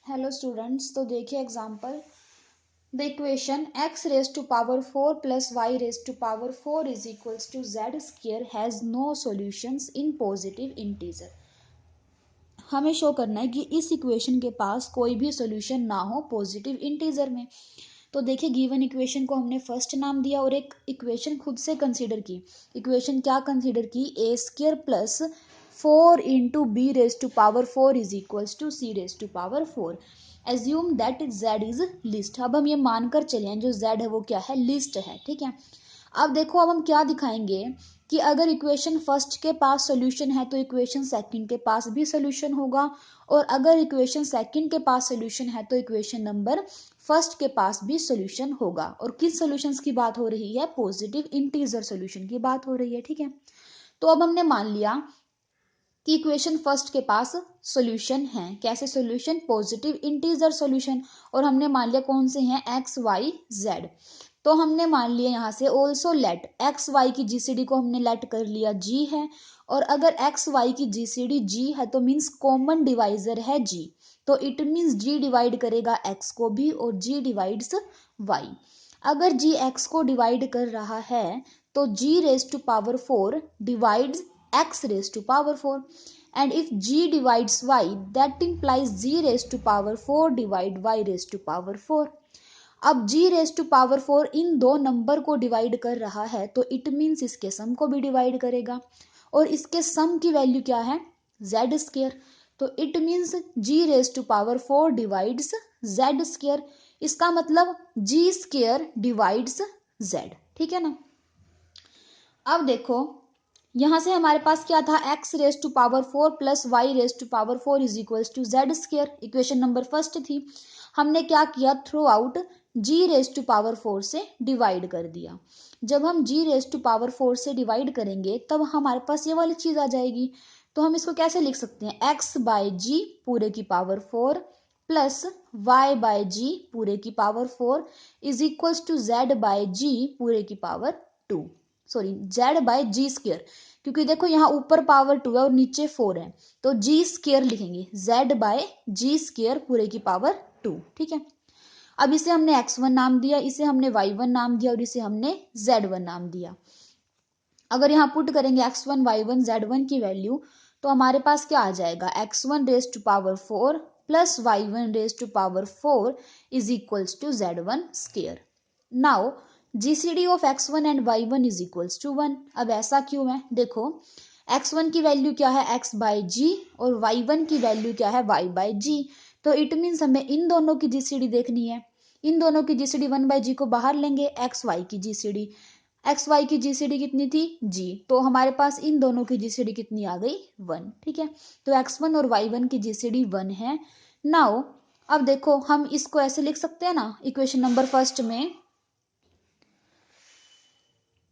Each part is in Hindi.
हेलो स्टूडेंट्स, तो देखिए example. The equation x raise to power 4 plus y raise to power 4 is equals to z square has no solutions in positive integer. हमें शो करना है कि इस इक्वेशन के पास कोई भी सॉल्यूशन ना हो पॉजिटिव इंटीजर में। तो देखिए गिवन इक्वेशन को हमने फर्स्ट नाम दिया और एक इक्वेशन खुद से कंसीडर की। इक्वेशन क्या कंसीडर की? A square plus 4 into b raise to power 4 is equals to c raise to power 4। Assume that z is least. अब हम ये मानकर चले जो z है वो क्या है? लिस्ट है। ठीक है। अब देखो, अब हम क्या दिखाएंगे कि अगर इक्वेशन फर्स्ट के पास सॉल्यूशन है तो इक्वेशन सेकंड के पास भी सॉल्यूशन होगा, और अगर इक्वेशन सेकंड के पास सॉल्यूशन है तो इक्वेशन नंबर फर्स्ट के पास भी सॉल्यूशन होगा। और किस सॉल्यूशंस की बात हो रही है? पॉजिटिव इंटीजर सॉल्यूशन की बात हो रही है। ठीक है। तो अब हमने मान लिया कि इक्वेशन फर्स्ट के पास सॉल्यूशन है। कैसे सॉल्यूशन? Positive integer solution. और हमने मान लिया कौन से हैं? X y z. तो हमने मान लिया यहाँ से ऑल्सो लेट एक्स वाई की जीसीडी को हमने लेट कर लिया जी है। और अगर एक्स वाई की जीसीडी जी है तो मीन्स कॉमन डिवाइजर है जी। तो इट मीन्स जी डिवाइड करेगा एक्स को भी और जी डिवाइड्स वाई। अगर जी एक्स को डिवाइड कर रहा है तो g raise to power 4 divides x raised to power 4, and if g divides y that implies g raised to power 4 divide y raised to power 4। अब g raised to power 4 इन दो नंबर को डिवाइड कर रहा है तो इट मीन्स इसके सम को भी डिवाइड करेगा, और इसके सम की वैल्यू क्या है? z square. तो it means g raised to power 4 divides z square. इसका मतलब g स्क्वायर डिवाइड्स z। ठीक है ना। अब देखो, यहां से हमारे पास क्या था? x raise to power 4 plus y raise to power 4 is equals to z square. Equation number first थी। हमने क्या किया? Throughout g raise to power 4 से डिवाइड कर दिया। जब हम g रेज टू पावर 4 से डिवाइड करेंगे तब हमारे पास ये वाली चीज आ जाएगी। तो हम इसको कैसे लिख सकते हैं? x बाय जी पूरे की power 4 plus y by g पूरे की power 4 is equals to z by g पूरे की power 2। Sorry, z by g square, क्योंकि देखो यहाँ ऊपर पावर 2 है और नीचे 4 है, तो जी स्क्वायर लिखेंगे z बाय जी स्क्वायर पूरे की पावर 2। ठीक है। अब इसे हमने x1 नाम दिया, इसे हमने y1 नाम दिया और इसे हमने z1 नाम दिया। अगर यहाँ पुट करेंगे x1 y1 z1 की वैल्यू तो हमारे पास क्या आ जाएगा? x1 raise to power 4 plus y1 raise to power 4 is equals to z1 square. Now GCD of x1 and y1 is equals to 1। अब ऐसा क्यों है? देखो, x1 की वैल्यू क्या है? x बाय जी, और y1 की वैल्यू क्या है? y बाय जी। तो इट मीन्स हमें इन दोनों की जीसीडी देखनी है। इन दोनों की जीसीडी 1 बाय जी को बाहर लेंगे, एक्स वाई की जीसीडी। एक्स वाई की जीसीडी कितनी थी? जी। तो हमारे पास इन दोनों की जीसीडी कितनी आ गई? 1। ठीक है। तो x1 और y1 की जीसीडी 1 है। नाउ अब देखो, हम इसको ऐसे लिख सकते हैं ना इक्वेशन नंबर फर्स्ट में।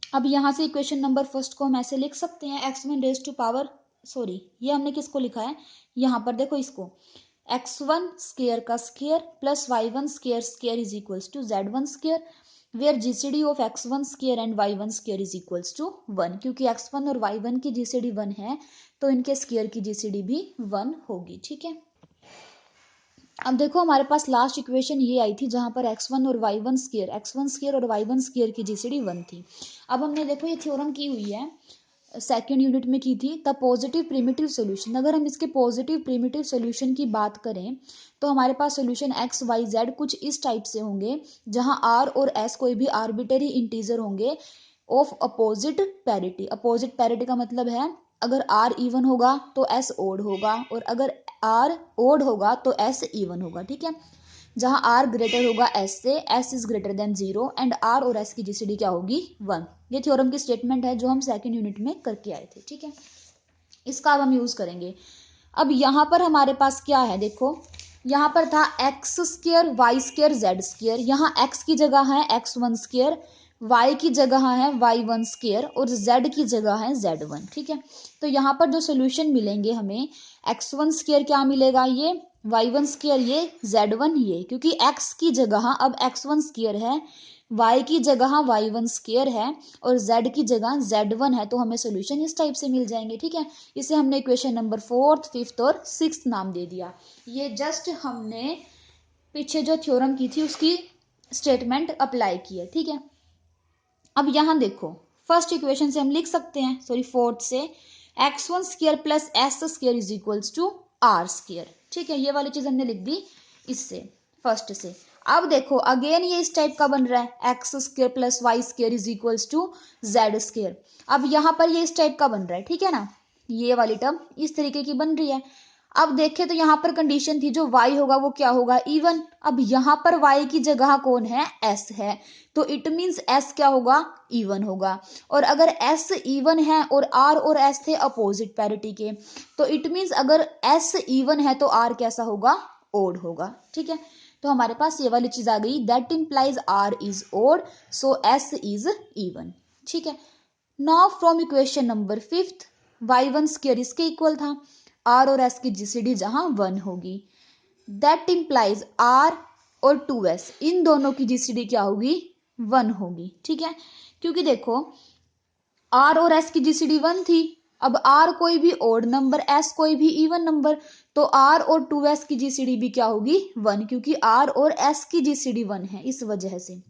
अब यहां से इक्वेशन नंबर फर्स्ट को हम ऐसे लिख सकते हैं x1 raise to power, sorry ये हमने किसको लिखा है? यहाँ पर देखो इसको, x1 स्क्वायर का square plus y1 square square is equals to z1 square, where GCD of x1 square and y1 square is equals to 1। क्योंकि x1 और y1 की जीसीडी 1 है तो इनके स्क्वायर की जीसीडी भी 1 होगी। ठीक है। अब देखो, हमारे पास लास्ट इक्वेशन ये आई थी जहां पर x1 और y1 स्क्वायर, x1 स्क्वायर और y1 स्क्वायर की जीसीडी 1 थी। अब हमने देखो ये थ्योरम की हुई है, सेकेंड यूनिट में की थी, द पॉजिटिव प्रिमिटिव सॉल्यूशन। अगर हम इसके पॉजिटिव प्रिमिटिव सॉल्यूशन की बात करें तो हमारे पास सॉल्यूशन एक्स वाई जेड कुछ इस टाइप से होंगे, जहां आर और एस कोई भी आर्बिटरी इंटीजर होंगे of opposite parity. Opposite parity का मतलब है अगर आर इवन होगा तो एस ओड होगा, और अगर आर ओड होगा तो एस इवन होगा। ठीक है। जहां आर ग्रेटर होगा एस से, s is greater than 0, and r और एस की जीसीडी क्या होगी? 1। ये थ्योरम की स्टेटमेंट है जो हम सेकंड यूनिट में करके आए थे। ठीक है। इसका अब हम यूज करेंगे। अब यहां पर हमारे पास क्या है? देखो, यहां पर था x square y square z square. यहाँ एक्स की जगह है x1 स्क्र, y की जगह है y1 स्क्र और z की जगह है z1। ठीक है। तो यहाँ पर जो सोल्यूशन मिलेंगे हमें, x1 स्क्र क्या मिलेगा? ये y1 स्क्र, ये z1 ये, क्योंकि x की जगह अब x1 स्क्र है, y की जगह y1 स्क्वायर है और z की जगह z1 है, तो हमें सोल्यूशन इस टाइप से मिल जाएंगे। ठीक है, इसे हमने इक्वेशन नंबर 4th, 5th और 6th नाम दे दिया। ये जस्ट हमने पीछे जो थ्योरम की थी उसकी स्टेटमेंट अप्लाई की है। ठीक है, अब यहां देखो फर्स्ट इक्वेशन से हम लिख सकते हैं, सॉरी फोर्थ से, x1 square plus s square is equals to r square. ठीक है, ये वाली चीज हमने लिख दी इससे, फर्स्ट से। अब देखो अगेन ये इस टाइप का बन रहा है, x square plus y square is equals to z square. अब यहां पर ये इस टाइप का बन रहा है, ठीक है ना, ये वाली टर्म इस तरीके की बन रही है। अब देखें तो यहाँ पर कंडीशन थी जो y होगा वो क्या होगा, इवन। अब यहाँ पर y की जगह कौन है, s है, तो इट मीन्स s क्या होगा, इवन होगा। और अगर s इवन है और r और s थे अपोजिट पैरिटी के, तो इट मीन्स अगर s इवन है तो r कैसा होगा, ओड होगा। ठीक है, तो हमारे पास ये वाली चीज आ गई, that implies r is odd, so s is even. ठीक है, now from equation number 5th, y1 square इसके इक्वल था, r और s की जीसीडी जहां 1 होगी, दैट इंप्लाइज r और 2s इन दोनों की जीसीडी क्या होगी, 1 होगी। ठीक है, क्योंकि देखो r और s की जीसीडी 1 थी, अब r कोई भी ओड नंबर, s कोई भी इवन नंबर, तो r और 2s की जीसीडी भी क्या होगी, 1, क्योंकि r और s की जीसीडी 1 है, इस वजह से।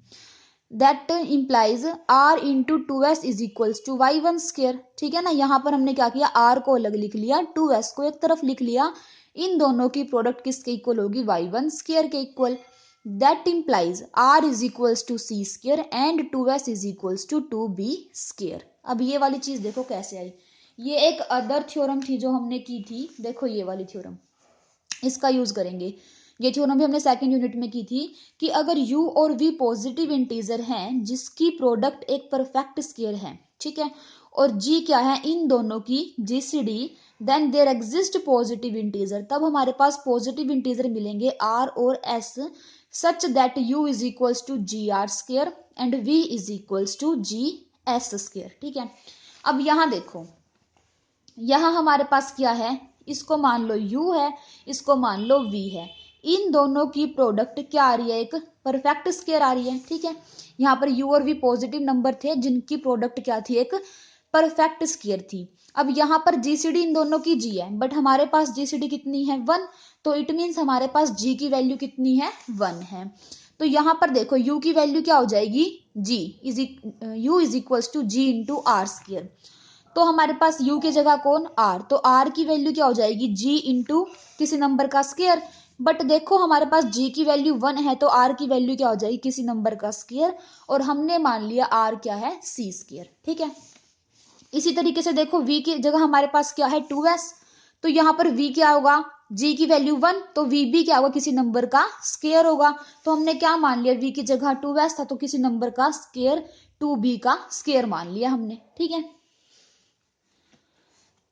That implies r into 2s is equals to y1 square. ठीक है ना, यहाँ पर हमने क्या किया, r को अलग लिख लिया, 2s को एक तरफ लिख लिया, इन दोनों की प्रोडक्ट किसके इक्वल होगी, y1 स्क्वायर के equal. That implies r is equals to c square and 2s is equals to 2b square. अब ये वाली चीज देखो कैसे आई, ये एक अदर थ्योरम थी जो हमने की थी, देखो ये वाली थ्योरम, इसका यूज करेंगे। ये थ्योरम भी हमने सेकंड यूनिट में की थी कि अगर u और v पॉजिटिव इंटीजर हैं जिसकी प्रोडक्ट एक परफेक्ट स्क्वायर है, ठीक है, और g क्या है, इन दोनों की GCD, then there exist positive integer, तब हमारे पास पॉजिटिव इंटीजर मिलेंगे r और s, such that u is equals to G R square and v is equals to G S square. ठीक है, अब यहां देखो, यहां हमारे पास क्या है, इसको मान लो u है, इसको मान लो v है, इन दोनों की प्रोडक्ट क्या आ रही है, एक परफेक्ट स्क्वायर आ रही है। ठीक है, यहाँ पर u और v पॉजिटिव नंबर थे जिनकी प्रोडक्ट क्या थी, एक परफेक्ट स्क्वायर थी। अब यहाँ पर जीसीडी इन दोनों की g है, बट हमारे पास जीसीडी कितनी है, 1, तो इट मीन्स हमारे पास g की वैल्यू कितनी है, 1 है। तो यहाँ पर देखो u की वैल्यू क्या हो जाएगी, u is equals to G into R square, तो हमारे पास u की जगह कौन, r, तो r की वैल्यू क्या हो जाएगी, g इंटू किसी नंबर का स्क्वायर। बट देखो हमारे पास g की वैल्यू 1 है तो r की वैल्यू क्या हो जाएगी, किसी नंबर का स्क्वायर, और हमने मान लिया r क्या है, c स्क्वायर। ठीक है, इसी तरीके से देखो v की जगह हमारे पास क्या है, 2s, तो यहाँ पर v क्या होगा, g की वैल्यू 1, तो v भी क्या होगा, किसी नंबर का स्क्वायर होगा, तो हमने क्या मान लिया, v की जगह 2s था तो किसी नंबर का स्क्वायर, 2b का स्क्वायर मान लिया हमने। ठीक है,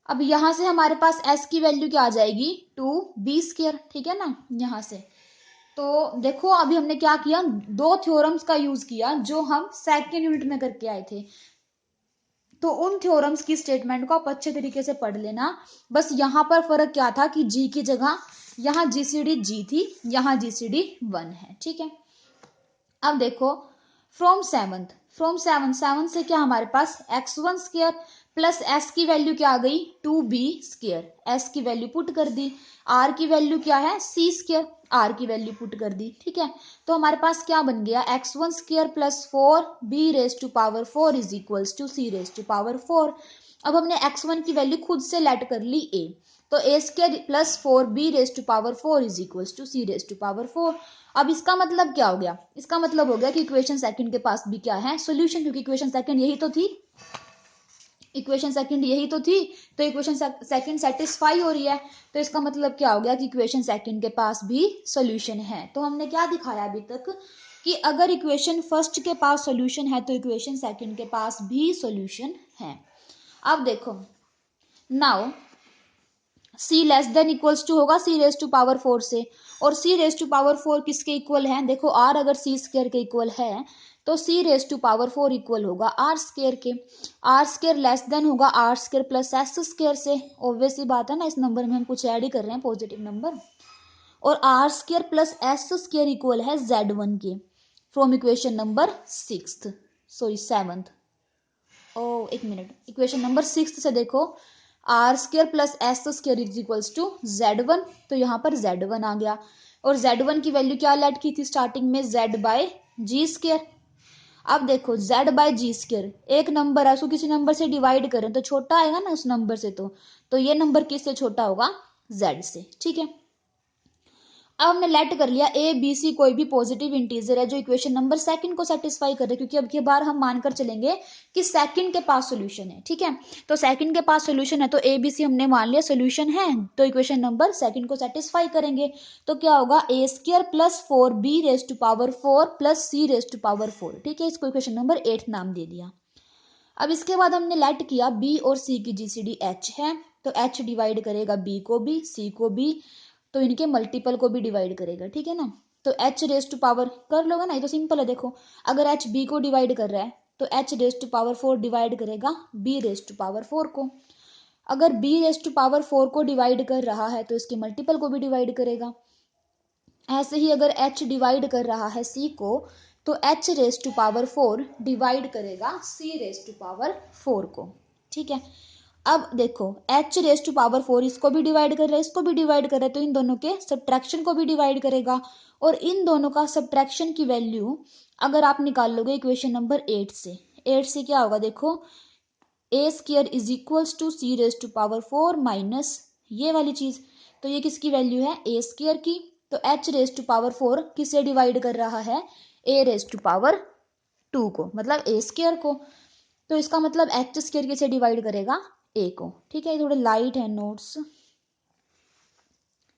अब यहां से हमारे पास s की वैल्यू क्या आ जाएगी, 2b स्क्वायर। ठीक है ना, यहां से तो देखो अभी हमने क्या किया, दो थ्योरम्स का यूज किया जो हम सेकेंड यूनिट में करके आए थे, तो उन थ्योरम्स की स्टेटमेंट को आप अच्छे तरीके से पढ़ लेना। बस यहां पर फर्क क्या था कि g की जगह यहाँ जीसीडी g थी, यहाँ जीसीडी 1 है। ठीक है, अब देखो फ्रॉम सेवन से क्या हमारे पास x1 स्क्वायर प्लस s की वैल्यू क्या आ गई, 2b स्क्वायर, s की वैल्यू पुट कर दी, r की वैल्यू क्या है, c स्क्वायर, r की वैल्यू पुट कर दी। ठीक है, तो हमारे पास क्या बन गया, x1 square plus 4b raise to power 4 is equals to c raise to power 4। अब हमने x1 की वैल्यू खुद से लेट कर ली a, तो a square plus 4b raise to power 4 is equals to c raise to power 4। अब इसका मतलब क्या हो गया, इसका मतलब हो गया कि इक्वेशन सेकंड के पास भी क्या है, सॉल्यूशन, क्योंकि इक्वेशन सेकंड यही तो थी, इक्वेशन सेकंड यही तो थी, तो इक्वेशन सेकंड सेटिस्फाई हो रही है, तो इसका मतलब क्या हो गया कि इक्वेशन सेकंड के पास भी सॉल्यूशन है। तो हमने क्या दिखाया अभी तक कि अगर इक्वेशन फर्स्ट के पास सॉल्यूशन है तो इक्वेशन सेकंड के पास भी सॉल्यूशन है। अब देखो now c less than equals to होगा c रेज टू पावर 4 से, और c रेज टू पावर 4 किसके इक्वल है, देखो r अगर c स्क्वायर के इक्वल है तो c raise to power 4 equal होगा r स्क्वायर के, r स्क्वायर लेस देन होगा r square plus s square से, ऑब्वियस सी बात है ना, इस नंबर में हम कुछ ऐड ही कर रहे हैं पॉजिटिव नंबर, और r square plus s square equal है z1 के, फ्रॉम इक्वेशन नंबर 7th। एक मिनट, इक्वेशन नंबर 6 से देखो, R square plus S square is equals to Z1, तो यहाँ पर Z1 आ गया। और Z1 की वैल्यू क्या लेट की थी स्टार्टिंग में, Z बाय जी स्क्र। अब देखो Z बाय जी स्क्र, एक नंबर है उसको किसी नंबर से डिवाइड करें तो छोटा आएगा ना उस नंबर से, तो ये नंबर किससे छोटा होगा, Z से। ठीक है, अब हमने लेट कर लिया ए बी सी कोई भी पॉजिटिव इंटीजर है जो इक्वेशन नंबर 2 को सेटिस्फाई कर रहे, क्योंकि अब की बार हम मानकर चलेंगे कि सेकंड के पास सॉल्यूशन है। ठीक है, तो सेकंड के पास सॉल्यूशन है तो ए बी सी हमने मान लिया सॉल्यूशन है, तो इक्वेशन नंबर 2 को सेटिस्फाई करेंगे। तो क्या होगा, a square plus 4b raise to power 4 plus c raise to power 4। ठीक है, इसको इक्वेशन नंबर 8 नाम दे दिया। अब इसके बाद हमने लेट किया बी और सी की जीसीडी एच है, तो एच डिवाइड करेगा बी को भी, सी को भी, तो इनके मल्टीपल को भी डिवाइड करेगा। ठीक है ना, तो एच रेज टू पावर कर लोगे ना, ये तो सिंपल है। देखो अगर एच बी को डिवाइड कर रहा है तो H raise to power 4 divide करेगा बी रेज टू पावर 4 को। अगर बी रेज टू पावर 4 को डिवाइड कर रहा है तो इसके मल्टीपल को भी डिवाइड करेगा। ऐसे ही अगर एच डिवाइड कर रहा है सी को तो H raise to power 4 divide करेगा सी रेज टू पावर 4 को। ठीक है, अब देखो एच रेज टू पावर 4 इसको भी डिवाइड कर रहा है, इसको भी डिवाइड कर रहा है, तो इन दोनों के सब्ट्रैक्शन को भी डिवाइड करेगा। और इन दोनों का सब्ट्रैक्शन की वैल्यू अगर आप निकाल लोगे इक्वेशन नंबर 8 से क्या होगा, देखो a square is equals to c raise to power 4 minus ये वाली चीज, तो ये किसकी वैल्यू है, ए स्क्र की। तो एच रेज टू पावर 4 किसे डिवाइड कर रहा है, ए रेज टू पावर 2 को, मतलब ए स्क्र को। तो इसका मतलब एच स्क्र किसे डिवाइड करेगा, ए को। ठीक है, थोड़े लाइट है नोट्स,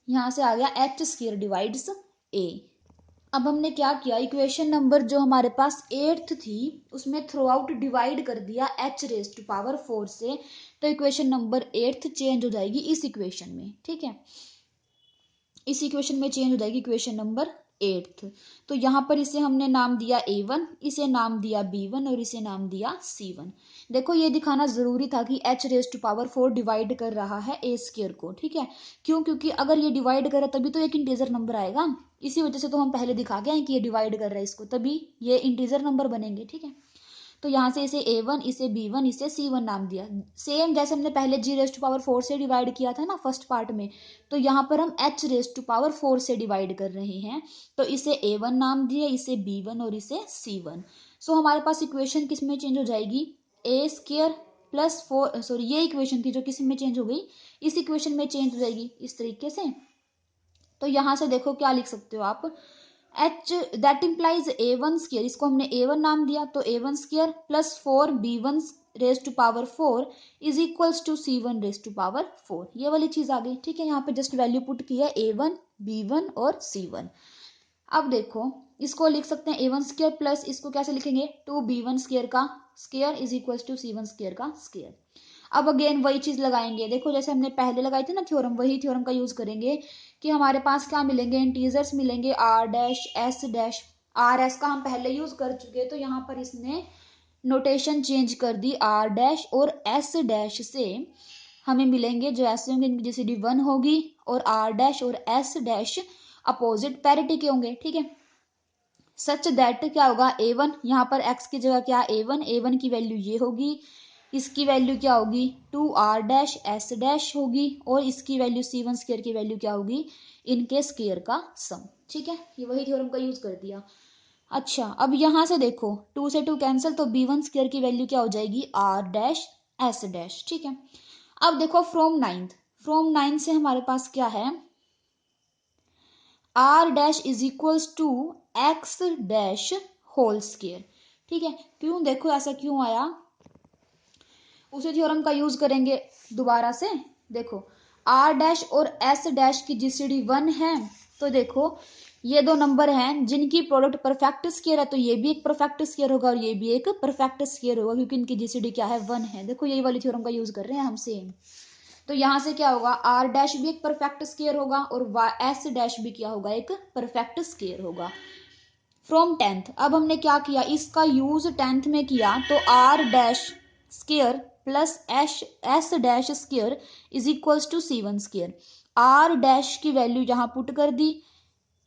यहां से आ गया एच स्क्र डिवाइड्स ए। अब हमने क्या किया, इक्वेशन नंबर जो हमारे पास 8th थी उसमें थ्रू आउट डिवाइड कर दिया एच रेज टू पावर 4 से, तो इक्वेशन नंबर 8th चेंज हो जाएगी इस इक्वेशन में। ठीक है, इस इक्वेशन में चेंज हो जाएगी इक्वेशन नंबर 8th। तो यहाँ पर इसे हमने नाम दिया A1, इसे नाम दिया B1 और इसे नाम दिया C1। देखो ये दिखाना जरूरी था कि h raise to power 4 divide कर रहा है ए स्क्र को। ठीक है, क्यों, क्योंकि अगर ये डिवाइड करे तभी तो एक इंटीजर नंबर आएगा, इसी वजह से तो हम पहले दिखा गए हैं कि ये डिवाइड कर रहा है इसको, तभी ये इंटीजर नंबर बनेंगे। ठीक है, तो यहाँ से इसे A1, इसे B1, इसे C1 नाम दिया, सेम जैसे हमने पहले g रेज टू पावर 4 से डिवाइड किया था ना फर्स्ट पार्ट में, तो यहाँ पर हम h रेज टू पावर 4 से डिवाइड कर रहे हैं, तो इसे A1 नाम दिया, इसे B1 और इसे C1। सो हमारे पास इक्वेशन किस में चेंज हो जाएगी, ए स्क्र प्लस 4, सॉरी ये इक्वेशन थी जो किस में चेंज हो गई, इस इक्वेशन में चेंज हो जाएगी इस तरीके से। तो यहाँ से देखो क्या लिख सकते हो आप, H that implies A1 square, इसको हमने A1 नाम दिया, तो A1 square plus 4B1 raise to power 4 is equals to C1 raise to power 4, ये वाली चीज आ गई। ठीक है, यहाँ पे जस्ट वैल्यू पुट की है A1, B1 और C1। अब देखो इसको लिख सकते हैं A1 स्क्र प्लस इसको कैसे लिखेंगे, 2B1 स्क्र का square is equals to C1 square का स्क्र। अब अगेन वही चीज लगाएंगे, देखो जैसे हमने पहले लगाई थी ना थ्योरम, वही थ्योरम का यूज करेंगे कि हमारे पास क्या मिलेंगे, इंटीजर्स मिलेंगे R dash S dash. R S का हम पहले यूज कर चुके, तो यहाँ पर इसने नोटेशन चेंज कर दी, आर डैश और एस डैश से हमें मिलेंगे जो ऐसे होंगे इनकी जीसीडी 1 होगी, और आर डैश और एस डैश अपोजिट पैरिटी के होंगे। ठीक है, सच दैट क्या होगा, A1 यहाँ पर x की जगह क्या, A1 की वैल्यू ये होगी, इसकी वैल्यू क्या होगी 2r डैश एस डैश होगी, और इसकी वैल्यू C1 स्क्र की वैल्यू क्या होगी, इनके स्क्र का सम। ठीक है, ये वही थ्योरम का यूज कर दिया। अच्छा अब यहां से देखो 2 से 2 कैंसिल, तो B1 स्क्र की वैल्यू क्या हो जाएगी r डैश एस डैश। ठीक है, अब देखो फ्रॉम 9 से हमारे पास क्या है, R dash is equals to X dash whole square. ठीक है, क्यों, देखो ऐसा क्यों आया, उसी थ्योरम का यूज करेंगे दोबारा से। देखो आर डैश और एस डैश की जीसीडी 1 है, तो देखो ये दो नंबर हैं जिनकी प्रोडक्ट परफेक्ट स्क्वायर है, तो ये भी एक परफेक्ट स्क्वायर होगा और ये भी एक परफेक्ट स्क्वायर होगा, क्योंकि इनकी जीसीडी क्या है 1 है। देखो यही वाली थ्योरम का यूज कर रहे हैं हम सेम। तो यहां से क्या होगा, आर डैश भी एक परफेक्ट स्क्वायर होगा और एस डैश भी क्या होगा, एक परफेक्ट स्क्वायर होगा। फ्रॉम 10th, अब हमने क्या किया, इसका यूज 10th में किया, तो r dash square plus s dash square is equals to C1 square. R dash की वैल्यू यहां पुट कर दी,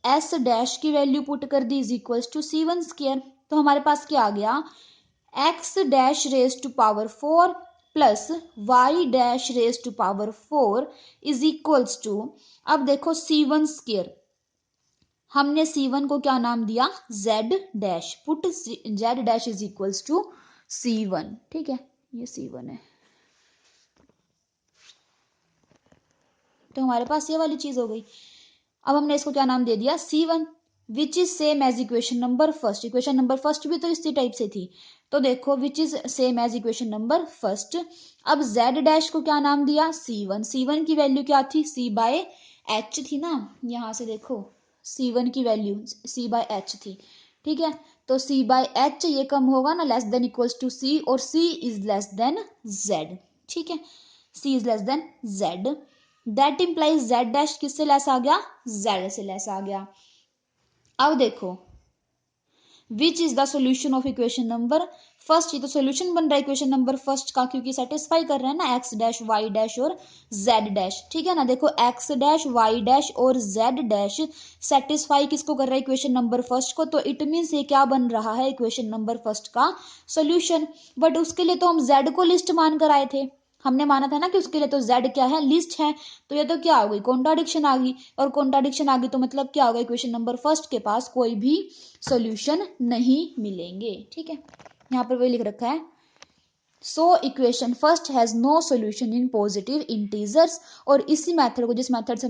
एस डैश की वैल्यू पुट कर दी is equals to C1 square. तो हमारे पास क्या आ गया, x dash raise to power 4 plus y dash raise to power 4 is equals to, अब देखो C1 स्क्वायर, हमने C1 को क्या नाम दिया, Z dash, put Z dash is equals to C1। ठीक है, ये C1 है। तो हमारे पास ये वाली चीज हो गई। अब हमने इसको क्या नाम दे दिया, C1, which is same as equation number first. Equation number first भी तो इसी टाइप से थी। तो देखो which is same as equation number first. अब Z डैश को क्या नाम दिया, C1। C1 की वैल्यू क्या थी, C/H थी ना, यहां से देखो C1 की वैल्यू C/H थी। ठीक है, तो C/H ये कम होगा ना, less than equals to C, और C is less than Z। ठीक है, C is less than Z, that implies Z dash किससे लेस आ गया, Z से लेस आ गया। अब देखो which is the solution of equation number first. ये तो सोल्यूशन बन रहा है इक्वेशन नंबर फर्स्ट का, क्योंकि सेटिस्फाई कर रहे हैं ना एक्स डैश वाई डैश और जेड डैश। ठीक है ना, देखो एक्स डैश वाई डैश और जेड डैश सेटिस्फाई किसको कर रहा है, इक्वेशन नंबर फर्स्ट को। तो इट मीन्स ये क्या बन रहा है, इक्वेशन नंबर फर्स्ट का सोल्यूशन। बट उसके लिए तो हम जेड को लिस्ट मान कर आए थे, हमने माना था ना कि उसके लिए तो z क्या है, लिस्ट है। तो ये तो क्या हो गई, कॉन्ट्राडिक्शन आ गई, और कॉन्ट्राडिक्शन आ गई तो मतलब क्या होगा, इक्वेशन नंबर फर्स्ट के पास कोई भी सॉल्यूशन नहीं मिलेंगे। ठीक है, यहाँ पर वही लिख रखा है, so equation first has no solution in positive integers. और इसी मेथड को, जिस मेथड से